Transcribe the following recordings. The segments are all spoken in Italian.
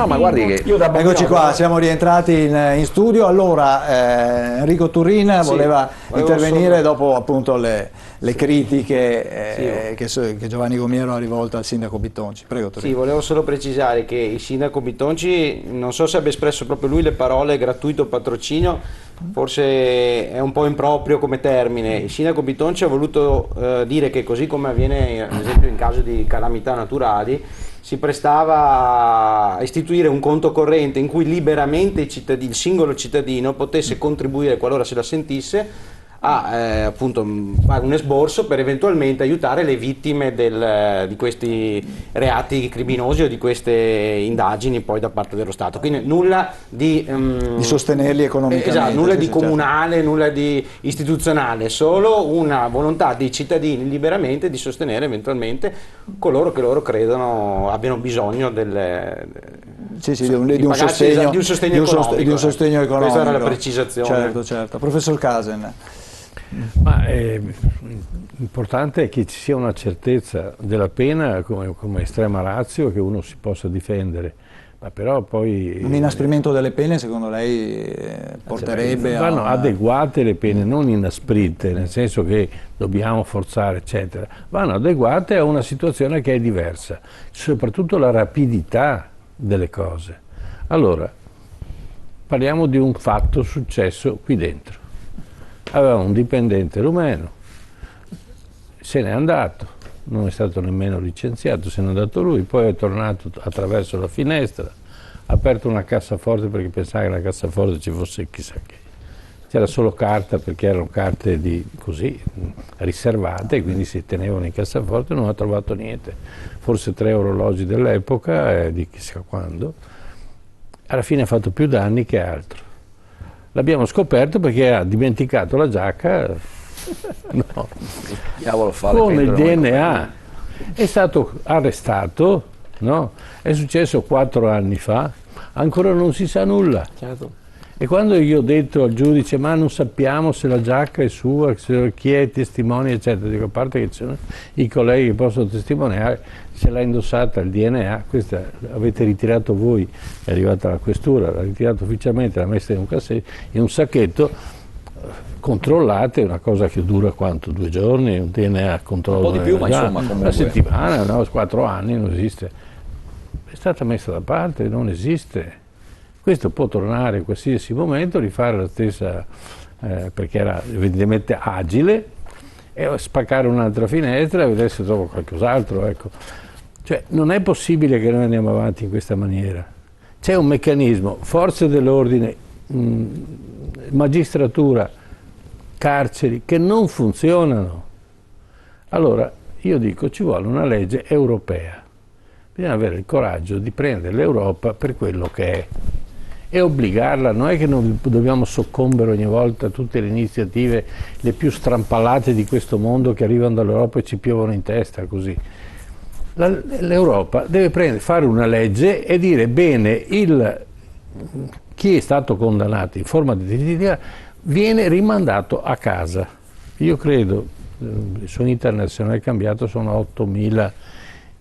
no, ma guardi che... Eccoci qua, siamo rientrati in studio. Allora, Enrico Turrin voleva intervenire dopo appunto le critiche che Giovanni Gomiero ha rivolto al sindaco Bitonci. Prego Turrin. Sì, volevo solo precisare che il sindaco Bitonci, non so se abbia espresso proprio lui le parole gratuito patrocinio, forse è un po' improprio come termine. Il sindaco Bitonci ha voluto dire che, così come avviene ad esempio in caso di calamità naturali, si prestava a istituire un conto corrente in cui liberamente il singolo cittadino potesse contribuire, qualora se la sentisse, a appunto fare un esborso per eventualmente aiutare le vittime di questi reati criminosi o di queste indagini poi da parte dello Stato. Quindi nulla di sostenerli economicamente. Esatto, nulla di comunale, nulla di istituzionale, solo una volontà dei cittadini liberamente di sostenere eventualmente coloro che loro credono abbiano bisogno di un sostegno economico. Questa era la precisazione. Certo. Professor Casen. Ma l'importante è che ci sia una certezza della pena come estrema ratio, che uno si possa difendere, ma però poi... Un inasprimento delle pene secondo lei porterebbe vanno adeguate le pene, non inasprite, nel senso che dobbiamo forzare eccetera, vanno adeguate a una situazione che è diversa, soprattutto la rapidità delle cose. Allora, parliamo di un fatto successo qui dentro. Aveva un dipendente rumeno, se n'è andato, non è stato nemmeno licenziato, se n'è andato lui, poi è tornato attraverso la finestra, ha aperto una cassaforte perché pensava che nella cassaforte ci fosse chissà che. C'era solo carta, perché erano carte riservate, quindi si tenevano in cassaforte, non ha trovato niente. Forse 3 orologi dell'epoca, di chissà quando. Alla fine ha fatto più danni che altro. L'abbiamo scoperto perché ha dimenticato la giacca con il DNA. È stato arrestato, no? È successo 4 anni fa, ancora non si sa nulla. Certo. E quando io ho detto al giudice ma non sappiamo se la giacca è sua, chi è testimone eccetera, dico, a parte che ci sono i colleghi che possono testimoniare, se l'ha indossata il DNA, questa avete ritirato voi, è arrivata la questura, l'ha ritirato ufficialmente, l'ha messa in un sacchetto, controllate, è una cosa che dura quanto? 2 giorni, un DNA controllo. Un po' di più, ma insomma comunque. Una settimana, no? 4 anni, non esiste. È stata messa da parte, non esiste. Questo può tornare in qualsiasi momento, rifare la stessa, perché era evidentemente agile, e spaccare un'altra finestra e vedere se trova qualcos'altro. Ecco. Cioè, non è possibile che noi andiamo avanti in questa maniera. C'è un meccanismo, forze dell'ordine, magistratura, carceri, che non funzionano. Allora, io dico, ci vuole una legge europea. Bisogna avere il coraggio di prendere l'Europa per quello che è e obbligarla. Non è che non dobbiamo soccombere ogni volta a tutte le iniziative, le più strampalate di questo mondo che arrivano dall'Europa e ci piovono in testa così. L'Europa deve fare una legge e dire bene, chi è stato condannato in forma definitiva viene rimandato a casa. Io credo, su internazionale cambiato, sono 8.000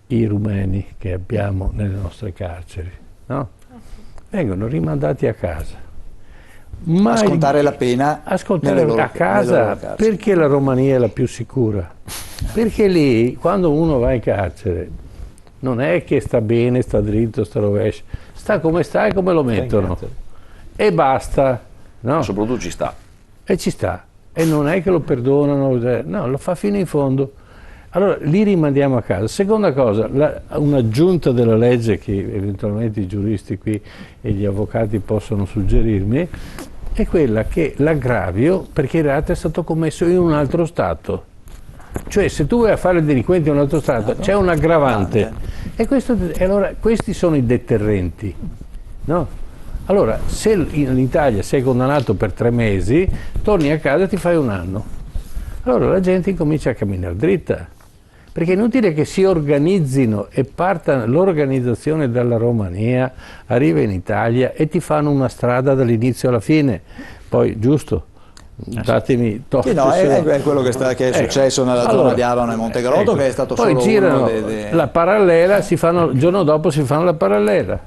i rumeni che abbiamo nelle nostre carceri, no? Vengono rimandati a casa. A scontare la pena a casa, perché la Romania è la più sicura? Perché lì, quando uno va in carcere, non è che sta bene, sta dritto, sta rovescio, sta come sta e come lo mettono. E basta. No? Soprattutto ci sta. E ci sta. E non è che lo perdonano, no, lo fa fino in fondo. Allora, li rimandiamo a casa. Seconda cosa, un'aggiunta della legge che eventualmente i giuristi qui e gli avvocati possono suggerirmi, è quella che l'aggravio, perché il reato è stato commesso in un altro Stato. Cioè, se tu vai a fare il delinquente in un altro Stato, c'è un aggravante. E allora, questi sono i deterrenti, no? Allora, se in Italia sei condannato per 3 mesi, torni a casa e ti fai 1 anno. Allora la gente incomincia a camminare dritta. Perché è inutile che si organizzino e parta l'organizzazione dalla Romania, arriva in Italia e ti fanno una strada dall'inizio alla fine. Poi, giusto, datemi torto. Sì, no, è quello che è successo nella zona di Avano e Montegrotto, che è stato poi solo girano uno la parallela, il giorno dopo si fanno la parallela.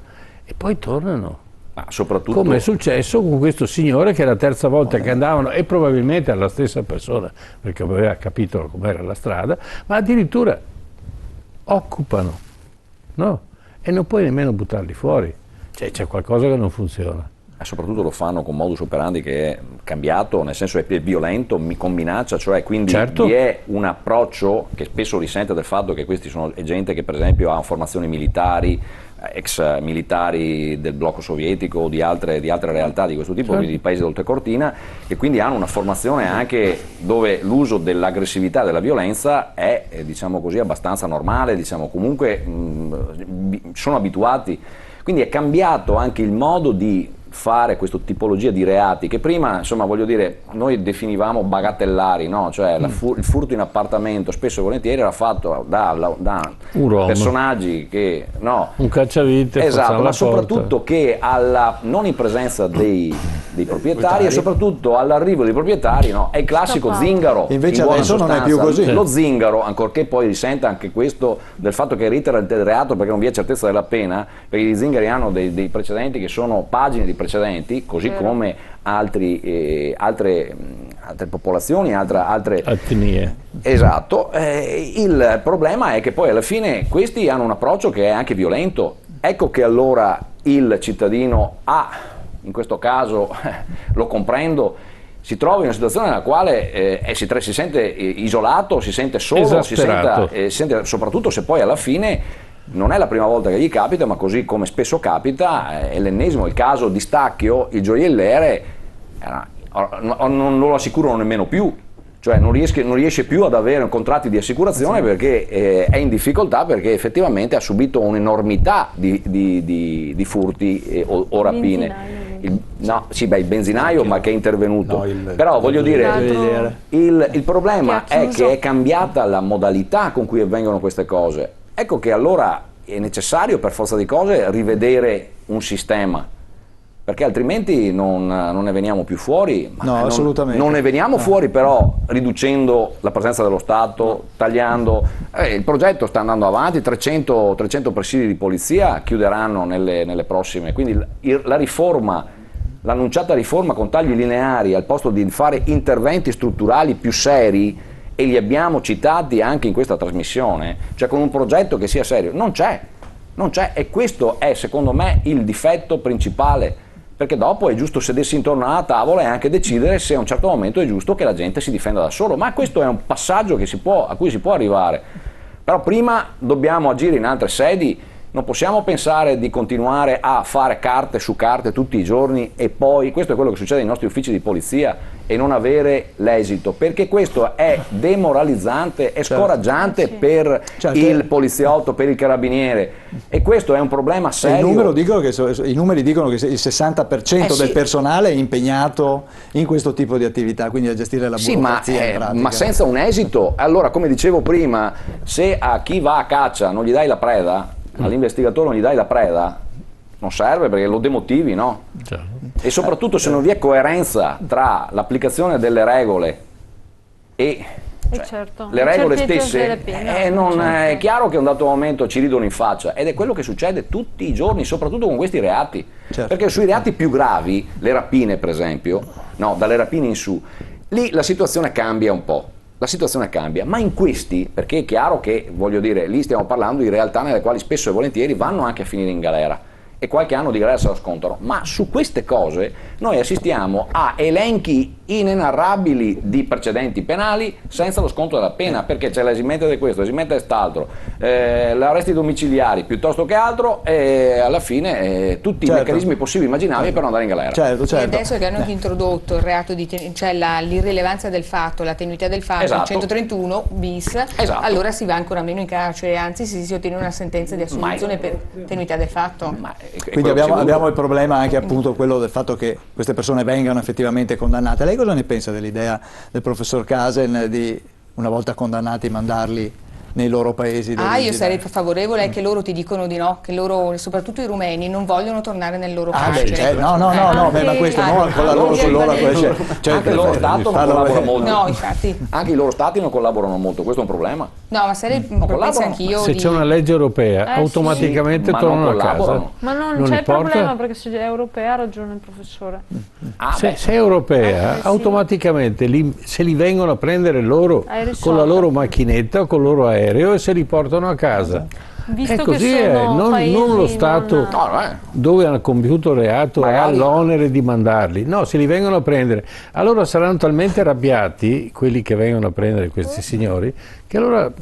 e poi tornano. Ma soprattutto... Come è successo con questo signore che è la terza volta che andavano, e probabilmente alla stessa persona, perché aveva capito com'era la strada, ma addirittura occupano, no? E non puoi nemmeno buttarli fuori, cioè c'è qualcosa che non funziona. E soprattutto lo fanno con modus operandi che è cambiato, nel senso è violento, con minaccia, cioè quindi certo. Vi è un approccio che spesso risente del fatto che questi sono gente che per esempio ha formazioni militari, ex militari del blocco sovietico o di altre realtà di questo tipo, certo. quindi di paesi d'oltrecortina, e quindi hanno una formazione anche dove l'uso dell'aggressività e della violenza è diciamo così abbastanza normale, diciamo comunque sono abituati, quindi è cambiato anche il modo di fare questa tipologia di reati che prima, insomma, voglio dire, noi definivamo bagatellari, no? Cioè il furto in appartamento spesso e volentieri era fatto da personaggi che, no? Un cacciavite, esatto, ma soprattutto che non in presenza dei proprietari e soprattutto all'arrivo dei proprietari, no? È il classico zingaro. Invece in adesso non è più così. Lo zingaro, ancorché poi risenta anche questo del fatto che reitera il reato perché non vi è certezza della pena, perché gli zingari hanno dei precedenti che sono pagine di precedenti, così come altre popolazioni, altre etnie. Esatto, il problema è che poi alla fine questi hanno un approccio che è anche violento. Ecco che allora il cittadino in questo caso lo comprendo, si trova in una situazione nella quale si sente isolato, si sente solo, si sente, soprattutto se poi alla fine non è la prima volta che gli capita, ma così come spesso capita, è l'ennesimo, il caso di Stacchio, il gioielliere, non lo assicurano nemmeno più, cioè non riesce più ad avere contratti di assicurazione perché è in difficoltà, perché effettivamente ha subito un'enormità di furti o rapine. Il benzinaio, ma che è intervenuto. Però voglio dire, il problema è che è cambiata la modalità con cui avvengono queste cose. Ecco che allora è necessario per forza di cose rivedere un sistema, perché altrimenti non ne veniamo più fuori. No, assolutamente. Non ne veniamo fuori però riducendo la presenza dello Stato, tagliando. Il progetto sta andando avanti, 300 presidi di polizia chiuderanno nelle prossime, quindi l'annunciata riforma con tagli lineari al posto di fare interventi strutturali più seri, e li abbiamo citati anche in questa trasmissione, cioè con un progetto che sia serio, non c'è, e questo è secondo me il difetto principale, perché dopo è giusto sedersi intorno alla tavola e anche decidere se a un certo momento è giusto che la gente si difenda da solo, ma questo è un passaggio a cui si può arrivare, però prima dobbiamo agire in altre sedi. Non possiamo pensare di continuare a fare carte su carte tutti i giorni e poi, questo è quello che succede nei nostri uffici di polizia, e non avere l'esito, perché questo è demoralizzante, è scoraggiante per il poliziotto, per il carabiniere, e questo è un problema serio. I numeri dicono che il 60% del personale è impegnato in questo tipo di attività, quindi a gestire la burocrazia in pratica. Ma senza un esito. Allora, come dicevo prima, se a chi va a caccia non gli dai la preda, all'investigatore non gli dai la preda, non serve, perché lo demotivi, no? E soprattutto se non vi è coerenza tra l'applicazione delle regole e le regole stesse, è chiaro che a un dato momento ci ridono in faccia, ed è quello che succede tutti i giorni, soprattutto con questi reati, perché sui reati più gravi, le rapine per esempio, no, dalle rapine in su, lì la situazione cambia un po'. La situazione cambia, ma in questi, perché è chiaro che, voglio dire, lì stiamo parlando di realtà nelle quali spesso e volentieri vanno anche a finire in galera, e qualche anno di galera se lo scontano, ma su queste cose noi assistiamo a elenchi inenarrabili di precedenti penali senza lo sconto della pena, perché c'è l'esimente di questo, l'esimente di quest'altro, l'arresti domiciliari piuttosto che altro, e alla fine tutti i meccanismi possibili e immaginabili per non andare in galera. E adesso che hanno introdotto il reato di cioè l'irrilevanza del fatto, la tenuità del fatto, 131 bis, allora si va ancora meno in carcere, anzi si ottiene una sentenza di assoluzione per tenuità del fatto. Quindi abbiamo il problema anche appunto quello del fatto che queste persone vengano effettivamente condannate. Lei cosa ne pensa dell'idea del professor Casen di, una volta condannati, mandarli nei loro paesi d'origine. Io sarei favorevole che loro ti dicono di no, che loro, soprattutto i rumeni, non vogliono tornare nel loro carcere. No, ma questo no, con la loro anche lo Stato non collabora molto. No, infatti. Anche i loro Stati non collaborano molto, questo è un problema. No, ma sarei propensa anch'io. Se c'è una legge europea, automaticamente tornano a casa. Ma non c'è problema, perché se è europea ha ragione il professore. Se è europea, automaticamente se li vengono a prendere loro con la loro macchinetta o con il loro aereo e se li portano a casa. Visto così che sono non lo Stato dove hanno compiuto il reato ha l'onere di mandarli, no, se li vengono a prendere. Allora saranno talmente arrabbiati quelli che vengono a prendere questi signori che allora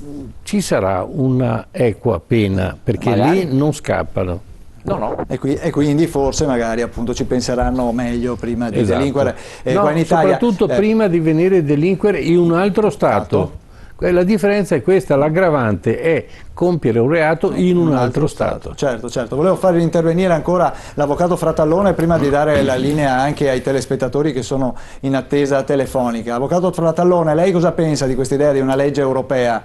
ci sarà una equa pena, perché lì non scappano. E quindi forse magari appunto ci penseranno meglio prima di delinquere. Qua in Italia, soprattutto prima di venire a delinquere in un altro Stato. La differenza è questa, l'aggravante è compiere un reato in un altro Stato. Certo. Volevo far intervenire ancora l'avvocato Fratallone prima di dare la linea anche ai telespettatori che sono in attesa telefonica. Avvocato Fratallone, lei cosa pensa di questa idea di una legge europea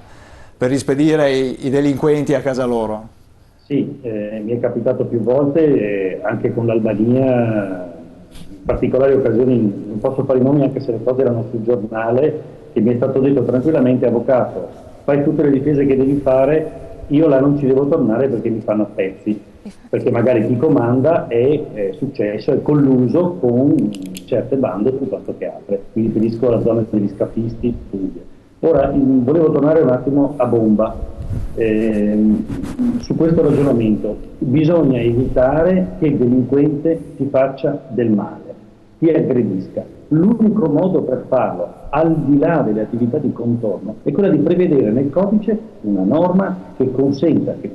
per rispedire i delinquenti a casa loro? Sì, mi è capitato più volte, anche con l'Albania, in particolari occasioni, non posso fare i nomi anche se le cose erano sul giornale, che mi è stato detto tranquillamente: avvocato, fai tutte le difese che devi fare, io là non ci devo tornare perché mi fanno a pezzi, perché magari chi comanda è successo, è colluso con certe bande piuttosto che altre. Mi riferisco alla zona degli scafisti. Ora, volevo tornare un attimo a bomba su questo ragionamento. Bisogna evitare che il delinquente ti faccia del male, ti aggredisca. L'unico modo per farlo, al di là delle attività di contorno, è quella di prevedere nel codice una norma che consenta che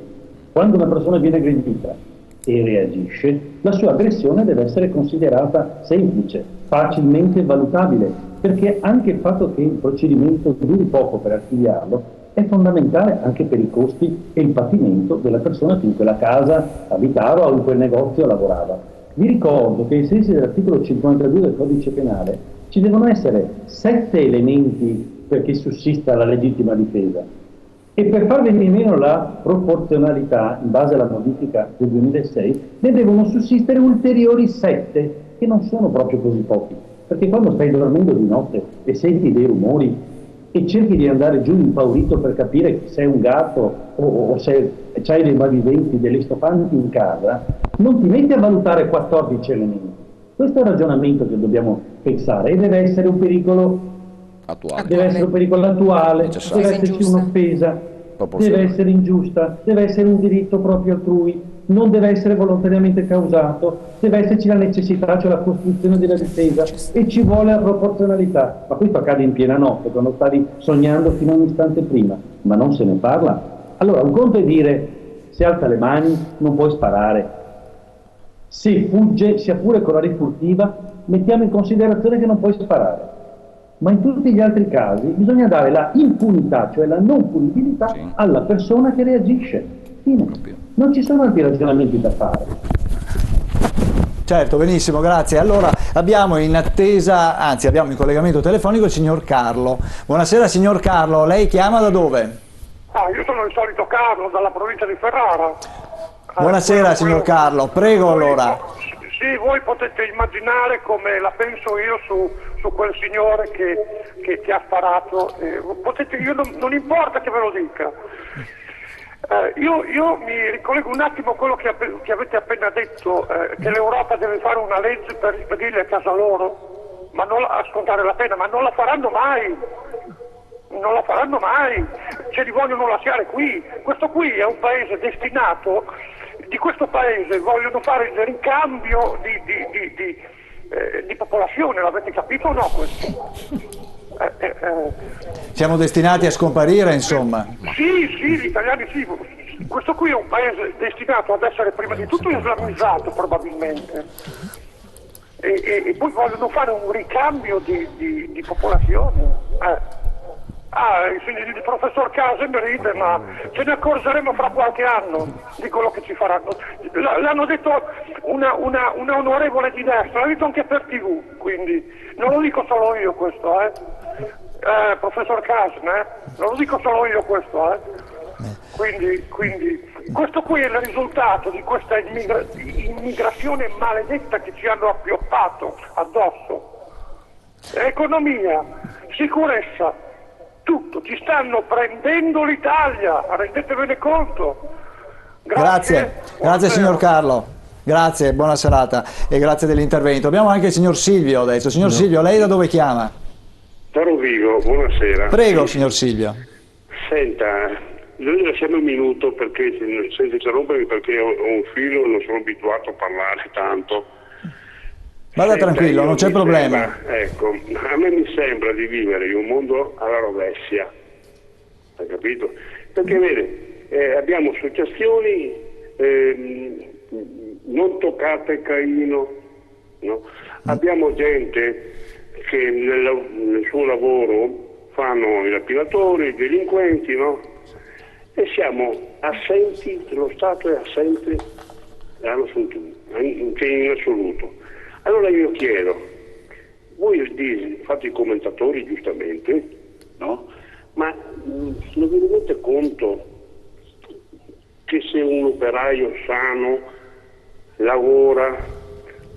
quando una persona viene aggredita e reagisce, la sua aggressione deve essere considerata semplice, facilmente valutabile, perché anche il fatto che il procedimento duri poco per archiviarlo è fondamentale anche per i costi e il patimento della persona che in quella casa abitava o in quel negozio lavorava. Vi ricordo che ai sensi dell'articolo 52 del Codice Penale ci devono essere 7 elementi perché sussista la legittima difesa, e per far venire meno la proporzionalità in base alla modifica del 2006 ne devono sussistere ulteriori 7, che non sono proprio così pochi, perché quando stai dormendo di notte e senti dei rumori e cerchi di andare giù impaurito per capire se è un gatto o se c'hai dei malviventi, degli stofanti in casa, non ti metti a valutare 14 elementi. Questo è il ragionamento che dobbiamo pensare, e deve essere un pericolo attuale, deve essere un pericolo attuale, deve esserci un'offesa, deve essere ingiusta, deve essere un diritto proprio altrui, non deve essere volontariamente causato, deve esserci la necessità, cioè la costruzione della difesa, e ci vuole la proporzionalità. Ma questo accade in piena notte, quando stavi sognando fino a un istante prima, ma non se ne parla. Allora, un conto è dire: se alza le mani non puoi sparare, se fugge, sia pure con la rifurtiva, mettiamo in considerazione che non puoi sparare. Ma in tutti gli altri casi bisogna dare la impunità, cioè la non punibilità, alla persona che reagisce. Fine. Non ci sono altri ragionamenti da fare. Certo, benissimo, grazie. Allora abbiamo in attesa, anzi abbiamo in collegamento telefonico il signor Carlo. Buonasera signor Carlo, lei chiama da dove? Io sono il solito Carlo, dalla provincia di Ferrara. Buonasera signor Carlo, prego allora. Sì, voi potete immaginare come la penso io su quel signore che ti ha sparato. Non importa che ve lo dica. Io mi ricollego un attimo a quello che avete appena detto, che l'Europa deve fare una legge per rispedirli a casa loro, ma non a scontare la pena, ma non la faranno mai. Non la faranno mai, ce li vogliono lasciare qui. Questo qui è un paese destinato, di questo paese vogliono fare il ricambio di popolazione, l'avete capito o no questo? Siamo destinati a scomparire, insomma. Sì, gli italiani sì. Questo qui è un paese destinato ad essere prima di tutto islamizzato probabilmente. E poi vogliono fare un ricambio di popolazione. Il professor Casem ride, ma ce ne accorgeremo fra qualche anno di quello che ci faranno. L'hanno detto una onorevole di destra, l'ha detto anche per TV, quindi non lo dico solo io questo, professor Casne, non lo dico solo io questo, quindi questo qui è il risultato di questa immigrazione maledetta che ci hanno appioppato addosso. Economia, sicurezza, tutto, ci stanno prendendo l'Italia, rendetevene conto. Grazie signor Carlo. Grazie, buona serata e grazie dell'intervento. Abbiamo anche il signor Silvio adesso. Signor Silvio, lei da dove chiama? Da Rovigo, buonasera. Prego, signor Silvio. Senta, noi lasciamo un minuto perché, senza interrompermi, perché ho un filo e non sono abituato a parlare tanto. Vada tranquillo, non c'è problema. Ecco, a me mi sembra di vivere in un mondo alla rovescia, hai capito? Perché vede, abbiamo associazioni non toccate Caino, no? Abbiamo gente che nel suo lavoro fanno i rapinatori, i delinquenti, no? E siamo assenti, lo Stato è assente in assoluto. Allora io chiedo, voi fate i commentatori giustamente, no? Ma non vi rendete conto che se un operaio sano lavora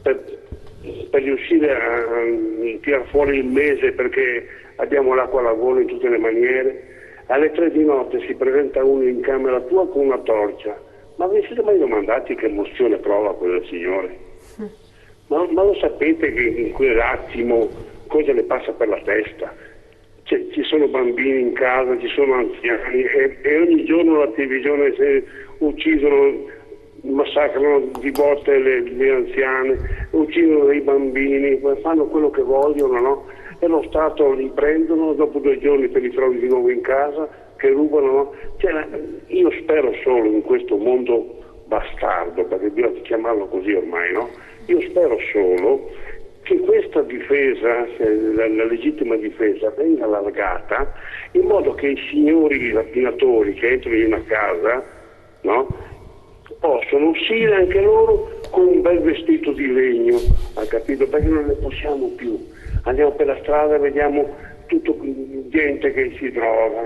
per riuscire a tirare fuori il mese perché abbiamo l'acqua alla gola in tutte le maniere, alle 3 di notte si presenta uno in camera tua con una torcia, ma vi siete mai domandati che emozione prova quel signore? Ma lo sapete che in quell'attimo cosa le passa per la testa? Ci sono bambini in casa, ci sono anziani e ogni giorno la televisione uccidono, massacrano di botte le anziane, uccidono dei bambini, fanno quello che vogliono, no? E lo Stato li prendono, dopo 2 giorni te li trovi di nuovo in casa, che rubano, no? Io spero solo in questo mondo bastardo, perché bisogna chiamarlo così ormai, no? Io spero solo che questa difesa, la legittima difesa, venga allargata in modo che i signori rapinatori che entrano in una casa, no, possono uscire anche loro con un bel vestito di legno, ha capito? Perché non ne possiamo più. Andiamo per la strada e vediamo tutta gente che si droga.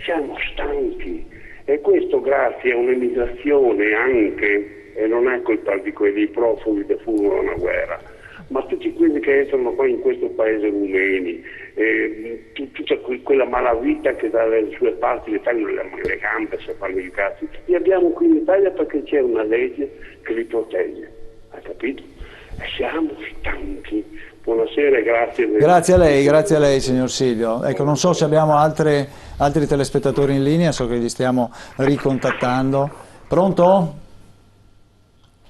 Siamo stanchi. E questo grazie a un'emigrazione anche, e non è colpa di quelli profughi che furono una guerra, ma tutti quelli che entrano poi in questo paese rumeni, tutta quella malavita che dalle sue parti le tagliano le gambe se fanno i cazzi, li abbiamo qui in Italia perché c'è una legge che li protegge, hai capito? E siamo stanchi. Buonasera e grazie. Grazie a lei signor Silvio. Ecco, non so se abbiamo altri telespettatori in linea, so che li stiamo ricontattando. Pronto?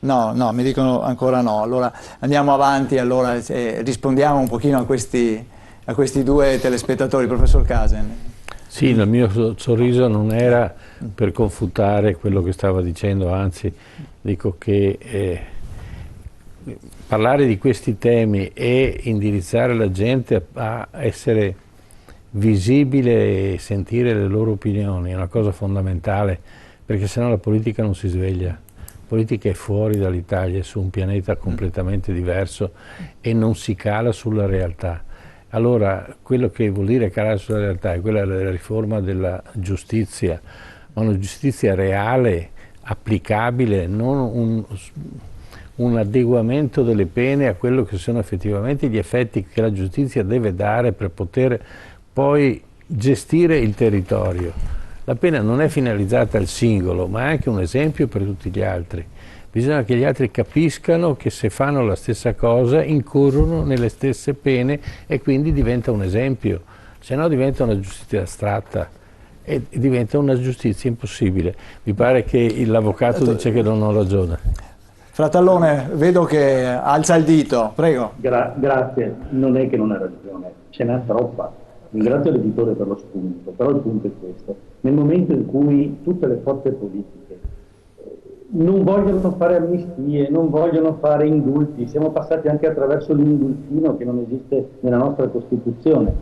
No, mi dicono ancora no. Allora andiamo avanti, allora rispondiamo un pochino a questi 2 telespettatori. Professor Casen. Sì, il mio sorriso non era per confutare quello che stava dicendo, anzi dico che parlare di questi temi e indirizzare la gente a essere visibile e sentire le loro opinioni è una cosa fondamentale, perché sennò la politica non si sveglia. La politica è fuori dall'Italia, è su un pianeta completamente diverso e non si cala sulla realtà. Allora, quello che vuol dire calare sulla realtà è quella della riforma della giustizia, ma una giustizia reale, applicabile, non un adeguamento delle pene a quello che sono effettivamente gli effetti che la giustizia deve dare per poter poi gestire il territorio. La pena non è finalizzata al singolo, ma è anche un esempio per tutti gli altri. Bisogna che gli altri capiscano che se fanno la stessa cosa incorrono nelle stesse pene e quindi diventa un esempio, se no diventa una giustizia astratta e diventa una giustizia impossibile. Mi pare che l'avvocato dice che non ho ragione. Fratellone, vedo che alza il dito, prego. Grazie, non è che non ha ragione, ce n'ha troppa. Ringrazio l'editore per lo spunto, però il punto è questo. Nel momento in cui tutte le forze politiche non vogliono fare amnistie, non vogliono fare indulti, siamo passati anche attraverso l'indultino che non esiste nella nostra Costituzione.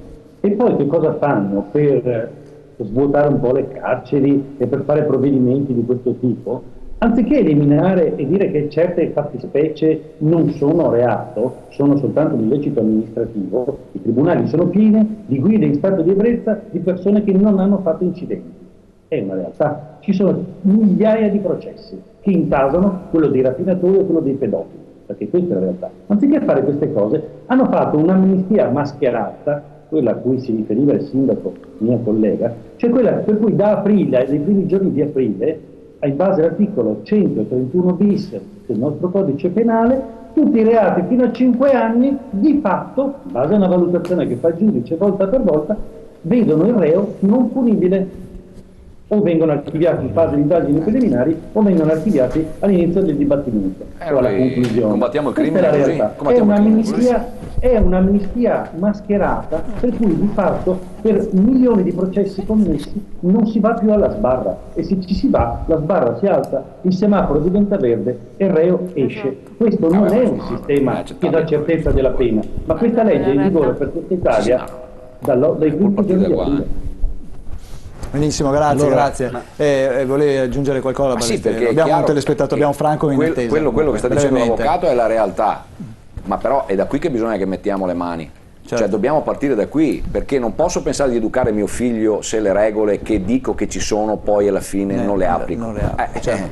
E poi che cosa fanno per svuotare un po' le carceri e per fare provvedimenti di questo tipo? Anziché eliminare e dire che certe fattispecie non sono reato, sono soltanto un illecito amministrativo, i tribunali sono pieni di guide in stato di ebbrezza di persone che non hanno fatto incidenti. È una realtà. Ci sono migliaia di processi che intasano quello dei rapinatori e quello dei pedofili, perché questa è la realtà. Anziché fare queste cose, hanno fatto un'amnistia mascherata, quella a cui si riferiva il sindaco, mio collega, cioè quella per cui da aprile, nei primi giorni di aprile, in base all'articolo 131 bis del nostro codice penale, tutti i reati fino a 5 anni, di fatto, in base a una valutazione che fa il giudice volta per volta, vedono il reo non punibile. O vengono archiviati in fase di indagini preliminari o vengono archiviati all'inizio del dibattimento o alla conclusione. Combattiamo il Questa crimine è la così. realtà. È un'amnistia mascherata per cui di fatto per milioni di processi commessi non si va più alla sbarra, e se ci si va la sbarra si alza, il semaforo diventa verde e il reo esce. Questo non è un sistema che dà certezza della pena, ma questa legge è in vigore per tutta Italia dai primi giorni di aprile. Benissimo, grazie, grazie. Volevi aggiungere qualcosa? Sì, perché abbiamo un telespettatore, abbiamo Franco in attesa. Quello che sta dicendo l'avvocato è la realtà, ma però è da qui che bisogna che mettiamo le mani. Certo. Cioè dobbiamo partire da qui, perché non posso pensare di educare mio figlio se le regole che dico che ci sono poi alla fine non le applico. Non le applico, certo.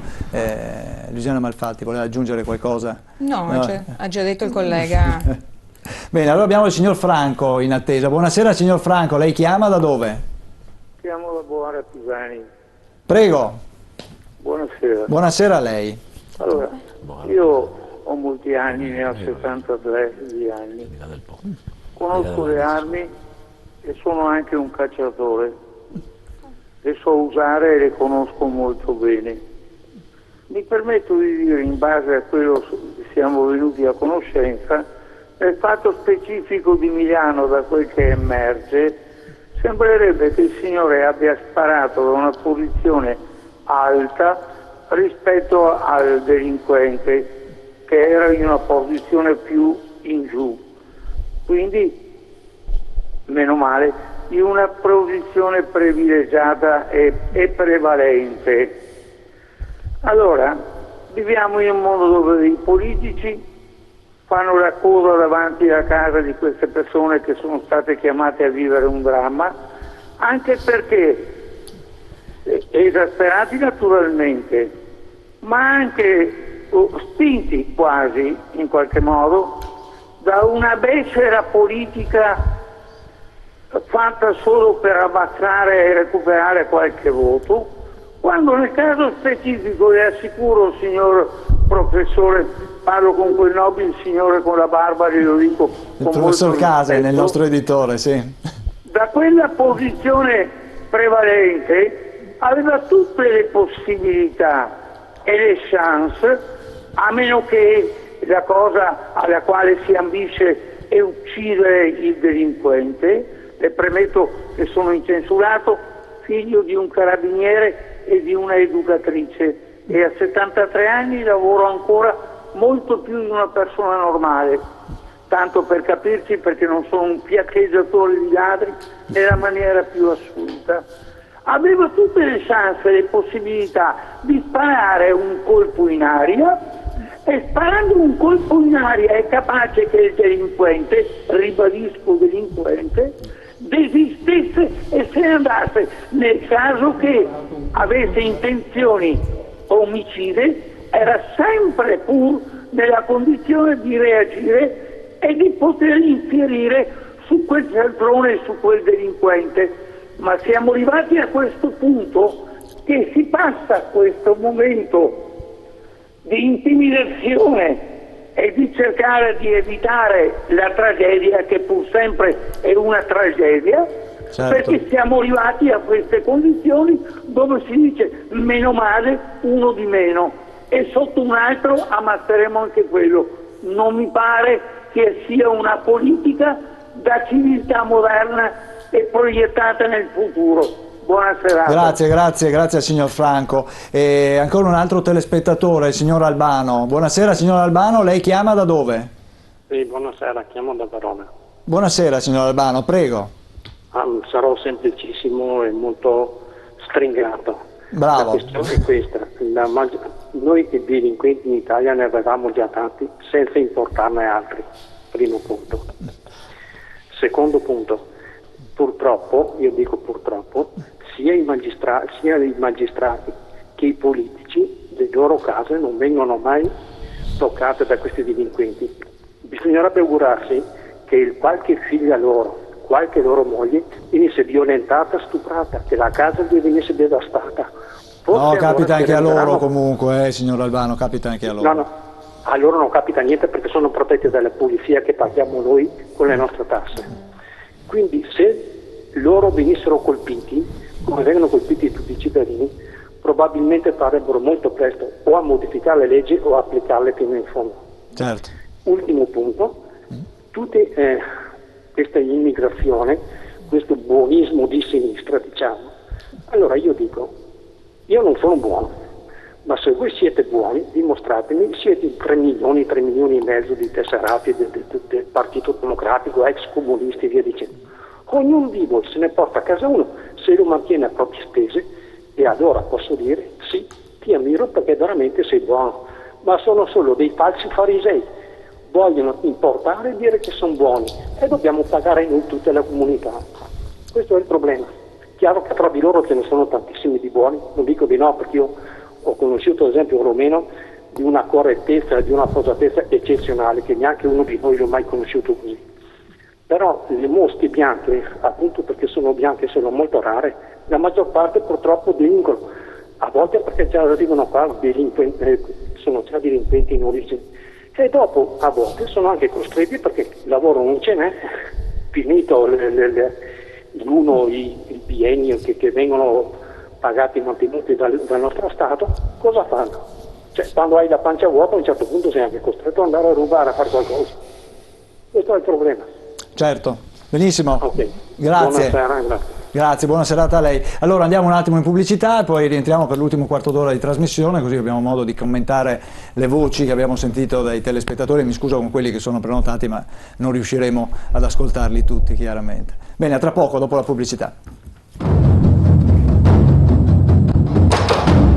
Luciana Malfatti, voleva aggiungere qualcosa? No, ha già detto il collega. Bene, allora abbiamo il signor Franco in attesa. Buonasera signor Franco, lei chiama da dove? Chiamo da Boara Pisani. Prego. Buonasera. Buonasera a lei. Allora, io ho molti anni, ne ho 73 di anni. Conosco le armi e sono anche un cacciatore. Le so usare e le conosco molto bene. Mi permetto di dire, in base a quello che siamo venuti a conoscenza, nel fatto specifico di Milano, da quel che emerge, sembrerebbe che il signore abbia sparato da una posizione alta rispetto al delinquente, che era in una posizione più in giù. Quindi, meno male, in una posizione privilegiata e prevalente. Allora, viviamo in un mondo dove dei politici fanno la coda davanti alla casa di queste persone che sono state chiamate a vivere un dramma, anche perché esasperati naturalmente, ma anche spinti quasi in qualche modo da una becera politica fatta solo per abbassare e recuperare qualche voto, quando nel caso specifico, le assicuro, signor professore, parlo con quel nobile signore con la barba, glielo dico il professor Case, nel nostro editore, sì. Da quella posizione prevalente aveva tutte le possibilità e le chance, a meno che la cosa alla quale si ambisce è uccidere il delinquente. Le premetto che sono incensurato, figlio di un carabiniere e di una educatrice, e a 73 anni lavoro ancora molto più di una persona normale, tanto per capirci, perché non sono un fiaccheggiatore di ladri nella maniera più assoluta. Aveva tutte le chance e le possibilità di sparare un colpo in aria, e sparando un colpo in aria è capace che il delinquente, ribadisco delinquente, desistesse e se ne andasse, nel caso che avesse intenzioni omicide. Era sempre pur nella condizione di reagire e di poter infierire su quel cialtrone e su quel delinquente. Ma siamo arrivati a questo punto che si passa a questo momento di intimidazione e di cercare di evitare la tragedia, che pur sempre è una tragedia, certo, perché siamo arrivati a queste condizioni dove si dice meno male, uno di meno, e sotto un altro ammazzeremo anche quello. Non mi pare che sia una politica da civiltà moderna e proiettata nel futuro. Buonasera. Grazie al signor Franco. E ancora un altro telespettatore, il signor Albano. Buonasera signor Albano, lei chiama da dove? Sì, buonasera, chiamo da Verona. Buonasera signor Albano, prego. Sarò semplicissimo e molto stringato. Bravo. La questione è questa: noi che delinquenti in Italia ne avevamo già tanti senza importarne altri, primo punto. Secondo punto, purtroppo, io dico purtroppo, sia i magistrati che i politici, le loro case non vengono mai toccate da questi delinquenti. Bisognerebbe augurarsi che qualche figlia loro, qualche loro moglie venisse violentata, stuprata, che la casa gli venisse devastata. Forse no, capita anche a loro comunque, signor Albano, capita anche a loro. No, a loro non capita niente perché sono protetti dalla polizia che paghiamo noi con le nostre tasse. Quindi se loro venissero colpiti, come vengono colpiti tutti i cittadini, probabilmente farebbero molto presto o a modificare le leggi o a applicarle fino in fondo. Certo. Ultimo punto, tutta questa immigrazione, questo buonismo di sinistra, diciamo, allora io dico, io non sono buono, ma se voi siete buoni, dimostratemi, siete 3 milioni e mezzo di tesserati del Partito Democratico, ex comunisti e via dicendo. Ognuno di voi se ne porta a casa uno, se lo mantiene a proprie spese, e allora posso dire, sì, ti ammiro perché veramente sei buono, ma sono solo dei falsi farisei, vogliono importare e dire che sono buoni, e dobbiamo pagare noi tutta la comunità. Questo è il problema. Chiaro che tra di loro ce ne sono tantissimi di buoni, non dico di no, perché io ho conosciuto ad esempio un romeno di una correttezza, di una posatezza eccezionale, che neanche uno di noi l'ho mai conosciuto così. Però le mosche bianche, appunto perché sono bianche e sono molto rare, la maggior parte purtroppo delinquono, a volte perché già arrivano qua sono già delinquenti in origine, e dopo a volte sono anche costretti perché il lavoro non ce n'è, finito il biennio che vengono pagati e mantenuti dal nostro Stato, cosa fanno? Cioè, quando hai la pancia vuota a un certo punto sei anche costretto ad andare a rubare, a fare qualcosa. Questo è il problema. Certo, benissimo. Okay. Grazie. Buonasera, grazie. Grazie, buona serata a lei. Allora andiamo un attimo in pubblicità e poi rientriamo per l'ultimo quarto d'ora di trasmissione, così abbiamo modo di commentare le voci che abbiamo sentito dai telespettatori. Mi scuso con quelli che sono prenotati, ma non riusciremo ad ascoltarli tutti chiaramente. Bene, a tra poco, dopo la pubblicità.